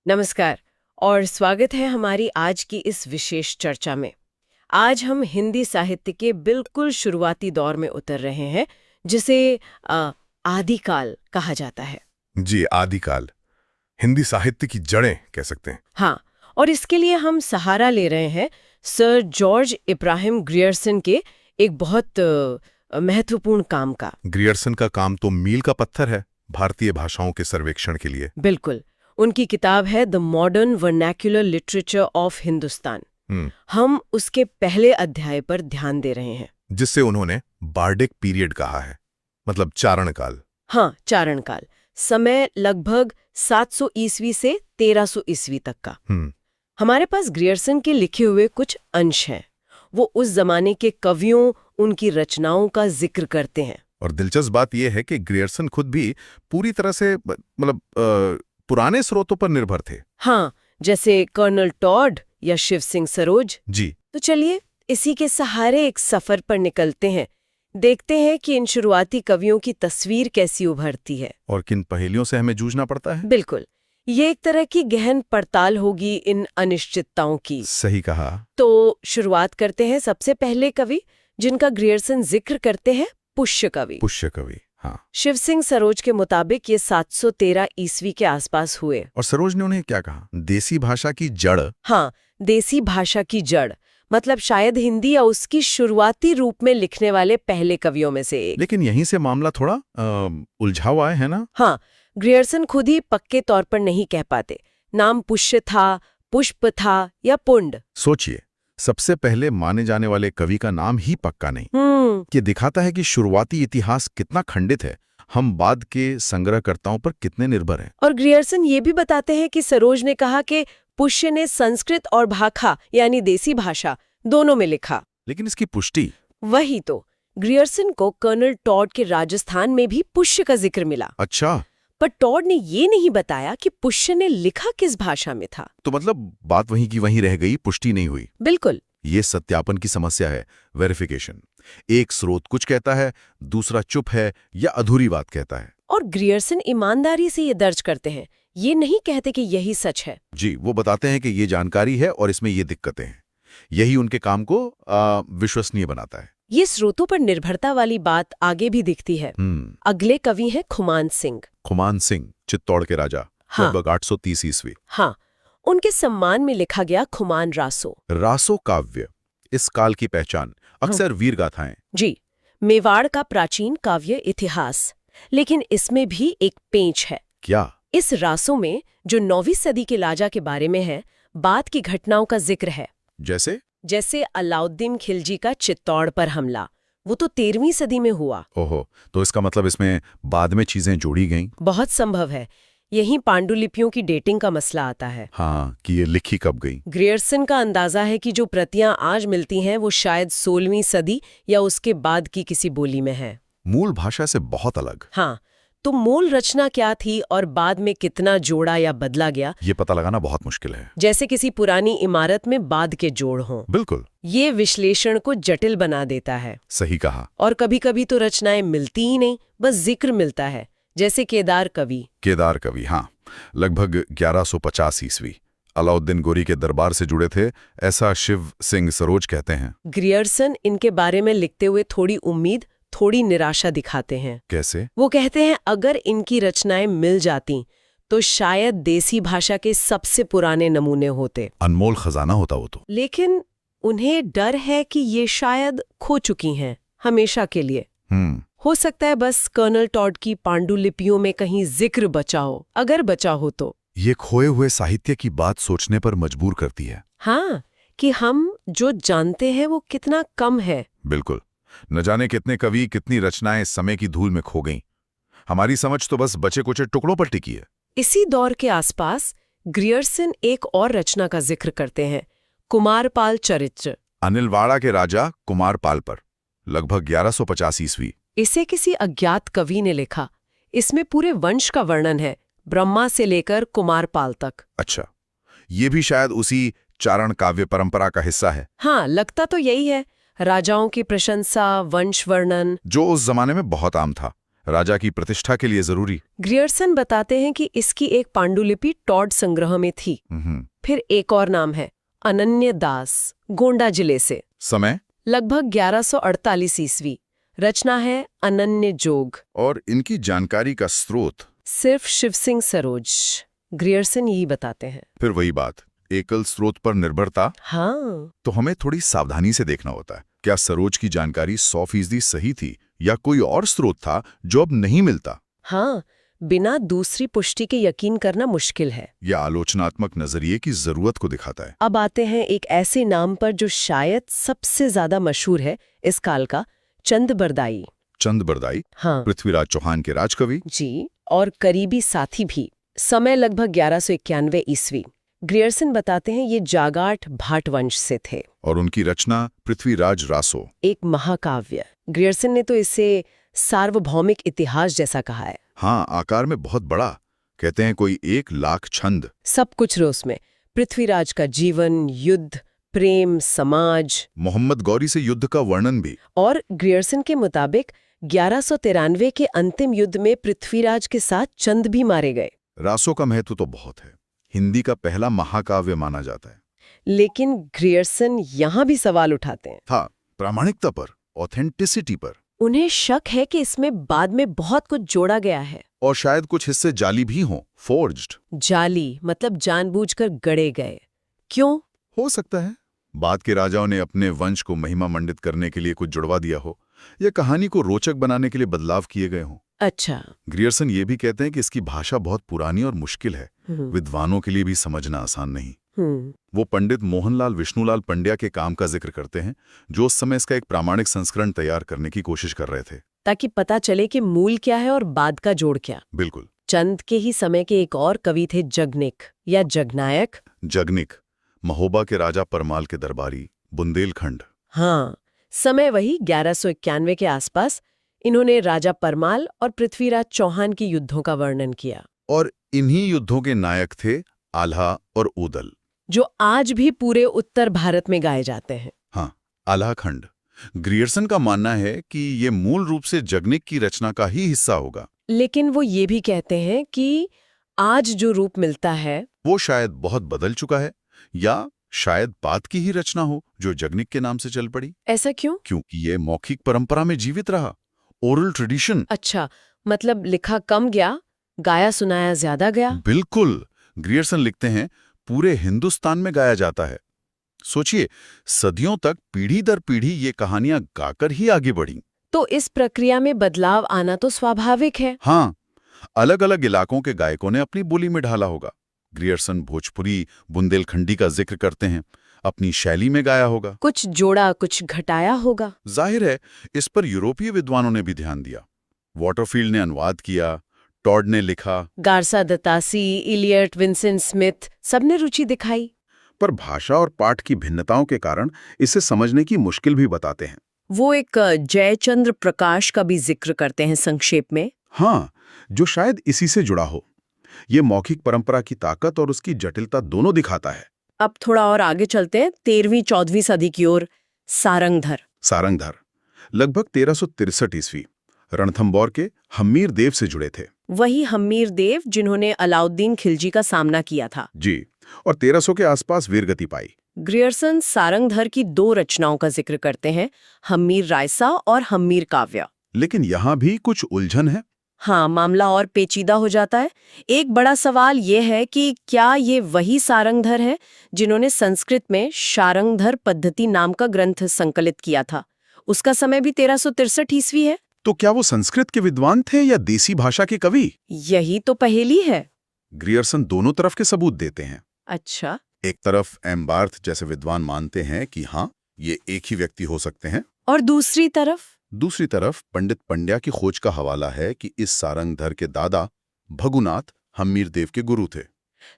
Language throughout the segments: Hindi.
नमस्कार और स्वागत है हमारी आज की इस विशेष चर्चा में। आज हम हिंदी साहित्य के बिल्कुल शुरुआती दौर में उतर रहे हैं, जिसे आदिकाल कहा जाता है। जी, आदिकाल हिंदी साहित्य की जड़ें कह सकते हैं। हाँ, और इसके लिए हम सहारा ले रहे हैं सर जॉर्ज इब्राहिम ग्रियर्सन के एक बहुत महत्वपूर्ण काम का। ग्रियर्सन का काम तो मील का पत्थर है भारतीय भाषाओं के सर्वेक्षण के लिए। बिल्कुल, उनकी किताब है the modern vernacular literature of Hindustan. हम उसके पहले अध्याय पर ध्यान दे रहे हैं, जिससे उन्होंने बार्डिक पीरियड कहा है, मतलब चारण काल। हाँ, चारण काल, समय लगभग 700 ईस्वी से 1300 ईस्वी तक का। हमारे पास ग्रियर्सन के लिखे हुए कुछ अंश हैं। वो उस जमाने के कवियों, उनकी रचनाओं का जिक्र करते हैं। और दिलचस्प बात यह है कि ग्रियर्सन खुद भी पूरी तरह से मतलब पुराने स्रोतों पर निर्भर थे। हाँ, जैसे कर्नल टॉड या शिव सिंह सरोज जी। तो चलिए इसी के सहारे एक सफर पर निकलते हैं, देखते हैं कि इन शुरुआती कवियों की तस्वीर कैसी उभरती है और किन पहेलियों से हमें जूझना पड़ता है। बिल्कुल, ये एक तरह की गहन पड़ताल होगी इन अनिश्चितताओं की। सही कहा। तो शुरुआत करते हैं सबसे पहले कवि जिनका ग्रियर्सन जिक्र करते हैं, पुष्य कवि। पुष्य कवि, हाँ। शिव सिंह सरोज के मुताबिक ये 713 ईस्वी के आसपास हुए। और सरोज ने उन्हें क्या कहा? देसी भाषा की जड़। हाँ, देसी भाषा की जड़, मतलब शायद हिंदी या उसकी शुरुआती रूप में लिखने वाले पहले कवियों में से एक। लेकिन यहीं से मामला थोड़ा उलझा हुआ है ना? हाँ, ग्रियर्सन खुद ही पक्के तौर पर नहीं कह पाते नाम पुष्य था, पुष्प था या पुंड। सोचिए, सबसे पहले माने जाने वाले कवि का नाम ही पक्का नहीं। ये दिखाता है कि शुरुआती इतिहास कितना खंडित है, हम बाद के संग्रहकर्ताओं पर कितने निर्भर हैं। और ग्रियर्सन ये भी बताते हैं कि सरोज ने कहा कि पुष्य ने संस्कृत और भाखा यानी देसी भाषा दोनों में लिखा। लेकिन इसकी पुष्टि? वही तो, ग्रियर्सन को कर्नल टॉड के राजस्थान में भी पुष्य का जिक्र मिला। अच्छा। पर टॉड ने ये नहीं बताया कि पुष्य ने लिखा किस भाषा में था। तो मतलब बात वहीं की वहीं रह गई, पुष्टि नहीं हुई। बिल्कुल, ये सत्यापन की समस्या है, वेरिफिकेशन। एक स्रोत कुछ कहता है, दूसरा चुप है या अधूरी बात कहता है। और ग्रियर्सन ईमानदारी से ये दर्ज करते हैं, ये नहीं कहते कि यही सच है। जी, वो बताते हैं कि ये जानकारी है और इसमें ये दिक्कतें हैं। यही उनके काम को विश्वसनीय बनाता है। ये स्रोतों पर निर्भरता वाली बात आगे भी दिखती है। अगले कवि हैं खुमान सिंह। खुमान सिंह, चित्तौड़ के राजा। हाँ, लगभग 830 ईस्वी। हाँ, उनके सम्मान में लिखा गया खुमान रासो। रासो काव्य, इस काल की पहचान, अक्सर वीर गाथाएं। जी, मेवाड़ का प्राचीन काव्य इतिहास। लेकिन इसमें भी एक पेंच है। क्या? इस रासो में जो 9वीं सदी के लाजा के बारे में है, बाद की घटनाओं का जिक्र है। जैसे अलाउद्दीन खिलजी का चित्तौड़ पर हमला, वो तो 13वीं सदी में हुआ। ओहो, तो इसका मतलब इसमें बाद में चीजें जोड़ी गईं? बहुत संभव है। यहीं पांडुलिपियों की डेटिंग का मसला आता है। हाँ, कि ये लिखी कब गई। ग्रियर्सन का अंदाजा है कि जो प्रतियां आज मिलती हैं वो शायद 16वीं सदी या उसके बाद की किसी बोली में है। मूल भाषा से बहुत अलग। हाँ, तो मूल रचना क्या थी और बाद में कितना जोड़ा या बदला गया, ये पता लगाना बहुत मुश्किल है। जैसे किसी पुरानी इमारत में बाद के जोड़ हों। बिल्कुल। ये विश्लेषण को जटिल बना देता है। सही कहा। और कभी कभी तो रचनाएं मिलती ही नहीं, बस जिक्र मिलता है, जैसे केदार कवि। हाँ, लगभग 1150 ईस्वी, अलाउद्दीन गोरी के दरबार से जुड़े थे, ऐसा शिव सिंह सरोज कहते हैं। ग्रियर्सन इनके बारे में लिखते हुए थोड़ी उम्मीद, थोड़ी निराशा दिखाते हैं। कैसे? वो कहते हैं अगर इनकी रचनाएं मिल जाती तो शायद देसी भाषा के सबसे पुराने नमूने होते। अनमोल खजाना होता वो तो। लेकिन उन्हें डर है कि ये शायद खो चुकी हैं हमेशा के लिए। हो सकता है बस कर्नल टॉड की पांडुलिपियों में कहीं जिक्र बचा हो, अगर बचा हो तो। ये खोए हुए साहित्य की बात सोचने पर मजबूर करती है। हाँ, कि हम जो जानते हैं वो कितना कम है। बिल्कुल। न जाने कितने कवि, कितनी रचनाएं समय की धूल में खो गईं। हमारी समझ तो बस बचे कुचे टुकड़ों पर टिकी है। इसी दौर के आसपास ग्रियर्सन एक और रचना का जिक्र करते हैं, कुमारपाल चरित्र। अनिलवाड़ा के राजा कुमारपाल पर, लगभग 1150 ईस्वी। इसे किसी अज्ञात कवि ने लिखा। इसमें पूरे वंश का वर्णन है, ब्रह्मा से लेकर कुमारपाल तक। अच्छा, ये भी शायद उसी चारण काव्य परंपरा का हिस्सा है। हाँ, लगता तो यही है। राजाओं की प्रशंसा, वंश वर्णन, जो उस जमाने में बहुत आम था। राजा की प्रतिष्ठा के लिए जरूरी। ग्रियर्सन बताते हैं कि इसकी एक पांडुलिपि टॉड संग्रह में थी। फिर एक और नाम है अनन्य दास, गोंडा जिले से। समय लगभग 1148 ईस्वी। रचना है अनन्य जोग। और इनकी जानकारी का स्रोत सिर्फ शिव सिंह सरोज। ग्रियर्सन यही बताते हैं। फिर वही बात, एकल स्रोत पर निर्भरता। हाँ, तो हमें थोड़ी सावधानी से देखना होता है। क्या सरोज की जानकारी 100% सही थी या कोई और स्रोत था जो अब नहीं मिलता? हाँ, बिना दूसरी पुष्टि के यकीन करना मुश्किल है। यह आलोचनात्मक नजरिए की जरूरत को दिखाता है। अब आते हैं एक ऐसे नाम पर जो शायद सबसे ज्यादा मशहूर है इस काल का, चंदबरदाई। चंदबरदाई, हाँ पृथ्वीराज चौहान के राजकवि जी, और करीबी साथी भी। समय लगभग 1191 ईस्वी। ग्रियर्सन बताते हैं ये जागाट भाट वंश से थे। और उनकी रचना पृथ्वीराज रासो, एक महाकाव्य। ग्रियर्सन ने तो इसे सार्वभौमिक इतिहास जैसा कहा है। हाँ, आकार में बहुत बड़ा, कहते हैं कोई 1,00,000 छंद। सब कुछ रो उसमें, पृथ्वीराज का जीवन, युद्ध, प्रेम, समाज। मोहम्मद गौरी से युद्ध का वर्णन भी। और ग्रियर्सन के मुताबिक 1193 के अंतिम युद्ध में पृथ्वीराज के साथ चंद भी मारे गए। रासो का महत्व तो बहुत है, हिंदी का पहला महाकाव्य माना जाता है। लेकिन ग्रियर्सन यहाँ भी सवाल उठाते हैं। था प्रामाणिकता पर, ऑथेंटिसिटी पर। उन्हें शक है कि इसमें बाद में बहुत कुछ जोड़ा गया है। और शायद कुछ हिस्से जाली भी हों, फोर्ज्ड। जाली मतलब जानबूझकर गढ़े गए। क्यों? हो सकता है बाद के राजाओं ने अपने वंश को महिमा मंडित करने के लिए कुछ जुड़वा दिया हो, या कहानी को रोचक बनाने के लिए बदलाव किए गए हों। अच्छा। ग्रियर्सन ये भी कहते हैं कि इसकी भाषा बहुत पुरानी और मुश्किल है, विद्वानों के लिए भी समझना आसान नहीं। वो पंडित मोहनलाल विष्णुलाल पंड्या के काम का जिक्र करते हैं, जो उस समय इसका एक प्रामाणिक संस्करण तैयार करने की कोशिश कर रहे थे, ताकि पता चले कि मूल क्या है और बाद का जोड़ क्या। बिल्कुल। चंद के ही समय के एक और कवि थे जगनिक या जगनायक। जगनिक महोबा के राजा परमाल के दरबारी, बुंदेलखंड। हाँ, समय वही 1191 के आसपास। इन्होंने राजा परमाल और पृथ्वीराज चौहान की युद्धों का वर्णन किया। और इन्हीं युद्धों के नायक थे आल्हा और ऊदल, जो आज भी पूरे उत्तर भारत में गाए जाते हैं। हाँ, आल्हाखंड। ग्रियर्सन का मानना है कि ये मूल रूप से जगनिक की रचना का ही हिस्सा होगा। लेकिन वो ये भी कहते हैं कि आज जो रूप मिलता है वो शायद बहुत बदल चुका है, या शायद बाद की ही रचना हो जो जगनिक के नाम से चल पड़ी। ऐसा क्यों? क्योंकि ये मौखिक परंपरा में जीवित रहा, ओरल ट्रेडिशन। अच्छा, मतलब लिखा कम गया, गाया सुनाया ज्यादा गया। बिल्कुल। ग्रियर्सन लिखते हैं पूरे हिंदुस्तान में गाया जाता है। सोचिए, सदियों तक पीढ़ी दर पीढ़ी ये कहानियां गाकर ही आगे बढ़ी। तो इस प्रक्रिया में बदलाव आना तो स्वाभाविक है। हाँ, अलग अलग इलाकों के गायकों ने अपनी बोली में ढाला होगा। ग्रियर्सन भोजपुरी, बुंदेलखंडी का जिक्र करते हैं, अपनी शैली में गाया होगा। कुछ जोड़ा, कुछ घटाया होगा। जाहिर है इस पर यूरोपीय विद्वानों ने भी ध्यान दिया। वाटरफील्ड ने अनुवाद किया, टॉड ने लिखा, गार्सा दतासी, इलियट, विंसेंट स्मिथ, सबने रुचि दिखाई। पर भाषा और पाठ की भिन्नताओं के कारण इसे समझने की मुश्किल भी बताते हैं। वो एक जयचंद्र प्रकाश का भी जिक्र करते हैं संक्षेप में। हाँ, जो शायद इसी से जुड़ा हो। ये मौखिक परंपरा की ताकत और उसकी जटिलता दोनों दिखाता है। अब थोड़ा और आगे चलते हैं 13वीं-14वीं सदी की ओर। सारंगधर लगभग 1363 ईस्वी रणथंबोर के हम्मीर देव से जुड़े थे। वही हम्मीर देव जिन्होंने अलाउद्दीन खिलजी का सामना किया था। जी, और 1300 के आसपास वीरगति पाई। ग्रियर्सन सारंगधर की 2 रचनाओं का जिक्र करते हैं, हम्मीर रायसा और हम्मीर काव्य। लेकिन यहाँ भी कुछ उलझन है। हाँ, मामला और पेचीदा हो जाता है। एक बड़ा सवाल ये है कि क्या ये वही सारंगधर है जिन्होंने संस्कृत में शारंगधर पद्धति नाम का ग्रंथ संकलित किया था? उसका समय भी 1363 ईस्वी है। तो क्या वो संस्कृत के विद्वान थे या देसी भाषा के कवि? यही तो पहेली है। ग्रियर्सन दोनों तरफ के सबूत देते हैं। अच्छा। एक तरफ एम बार्थ जैसे विद्वान मानते हैं कि हाँ, ये एक ही व्यक्ति हो सकते हैं, और दूसरी तरफ पंडित पंड्या की खोज का हवाला है कि इस सारंगधर के दादा भगुनाथ हम्मीर देव के गुरु थे।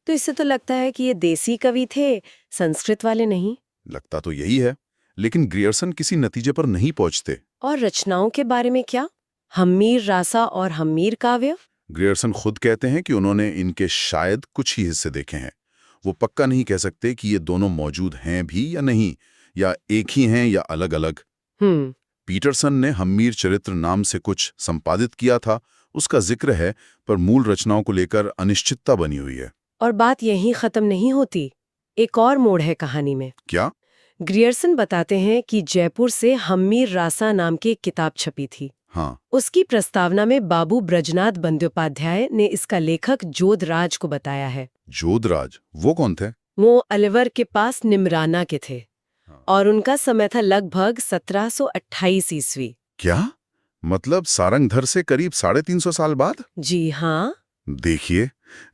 तो इससे तो लगता है कि ये देसी कवि थे, संस्कृत वाले नहीं। लगता तो यही है, लेकिन ग्रियर्सन किसी नतीजे पर नहीं पहुंचते। और रचनाओं के बारे में क्या? हम्मीर रासा और हम्मीर काव्य? ग्रियर्सन खुद कहते हैं कि उन्होंने इनके शायद कुछ ही हिस्से देखे हैं। वो पक्का नहीं कह सकते कि ये दोनों मौजूद हैं भी या नहीं, या एक ही हैं या अलग अलग। पीटरसन ने हम्मीर चरित्र नाम से कुछ संपादित किया था, उसका जिक्र है, पर मूल रचनाओं को लेकर अनिश्चितता बनी हुई है। और बात यहीं खत्म नहीं होती, एक और मोड़ है कहानी में। क्या? ग्रियर्सन बताते हैं कि जयपुर से हम्मीर रासा नाम की एक किताब छपी थी। हाँ। उसकी प्रस्तावना में बाबू ब्रजनाथ बंद्योपाध्याय ने इसका लेखक जोधराज को बताया है। जोधराज? वो कौन थे? वो अलवर के पास निमराना के थे। हाँ। और उनका समय था लगभग 1728 ईस्वी। क्या मतलब सारंगधर से करीब 350 साल बाद? जी हाँ। देखिए,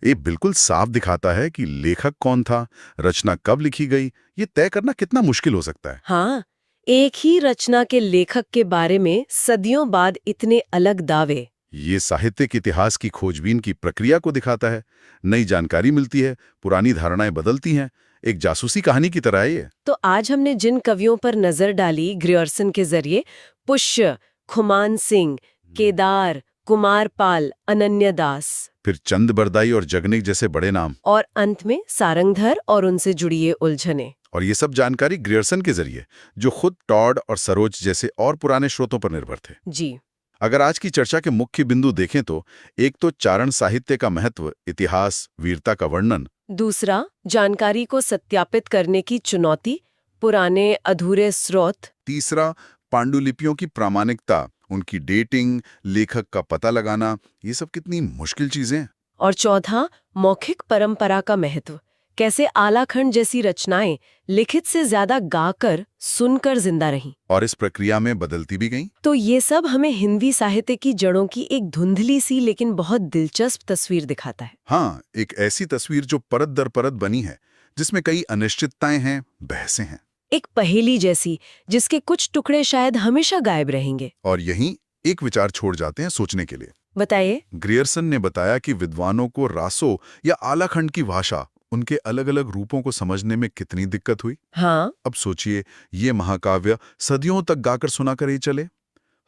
ये बिल्कुल साफ दिखाता है कि लेखक कौन था, रचना कब लिखी गई, ये तय करना कितना मुश्किल हो सकता है। हाँ, एक ही रचना के लेखक के बारे में सदियों बाद इतने अलग दावे। ये साहित्यिक इतिहास की खोजबीन की प्रक्रिया को दिखाता है। नई जानकारी मिलती है, पुरानी धारणाएं बदलती हैं, एक जासूसी कहानी की तरह है ये। तो आज हमने जिन कवियों पर नजर डाली ग्रियर्सन के जरिए, पुष्य, खुमान सिंह, केदार, कुमारपाल, अनन्यदास, फिर चंद बरदाई और जगनिक जैसे बड़े नाम, और अंत में सारंगधर और उनसे जुड़ी ये उलझने। और ये सब जानकारी ग्रियर्सन के जरिए, जो खुद टॉड और सरोज जैसे और पुराने स्रोतों पर निर्भर थे। जी। अगर आज की चर्चा के मुख्य बिंदु देखें तो एक तो चारण साहित्य का महत्व, इतिहास, वीरता का वर्णन। दूसरा, जानकारी को सत्यापित करने की चुनौती, पुराने अधूरे स्रोत। तीसरा, पांडुलिपियों की प्रामाणिकता, उनकी डेटिंग, लेखक का पता लगाना, ये सब कितनी मुश्किल चीजें। और चौथा, मौखिक परंपरा का महत्व, कैसे आलाखंड जैसी रचनाएं लिखित से ज्यादा गाकर, सुनकर जिंदा रहीं और इस प्रक्रिया में बदलती भी गईं। तो ये सब हमें हिंदी साहित्य की जड़ों की एक धुंधली सी लेकिन बहुत दिलचस्प तस्वीर दिखाता है। हाँ, एक ऐसी तस्वीर जो परत दर परत बनी है, जिसमें कई अनिश्चितताएं हैं, बहसें हैं। एक पहेली जैसी, जिसके कुछ टुकड़े शायद हमेशा गायब रहेंगे। और यहीं एक विचार छोड़ जाते हैं सोचने के लिए। बताइए। ग्रियर्सन ने बताया कि विद्वानों को रासो या आलाखंड की भाषा, उनके अलग अलग रूपों को समझने में कितनी दिक्कत हुई। हाँ। अब सोचिए, ये महाकाव्य सदियों तक गाकर सुना कर ही चले,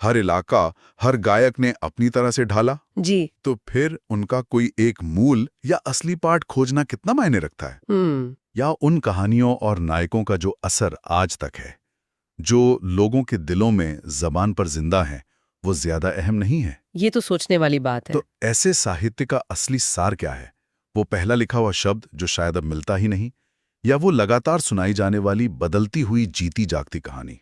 हर इलाका, हर गायक ने अपनी तरह से ढाला। जी। तो फिर उनका कोई एक मूल या असली पाठ खोजना कितना मायने रखता है? या उन कहानियों और नायकों का जो असर आज तक है, जो लोगों के दिलों में जबान पर जिंदा है, वो ज्यादा अहम नहीं है? ये तो सोचने वाली बात है। तो ऐसे साहित्य का असली सार क्या है? वो पहला लिखा हुआ शब्द जो शायद अब मिलता ही नहीं, या वो लगातार सुनाई जाने वाली बदलती हुई जीती जागती कहानी?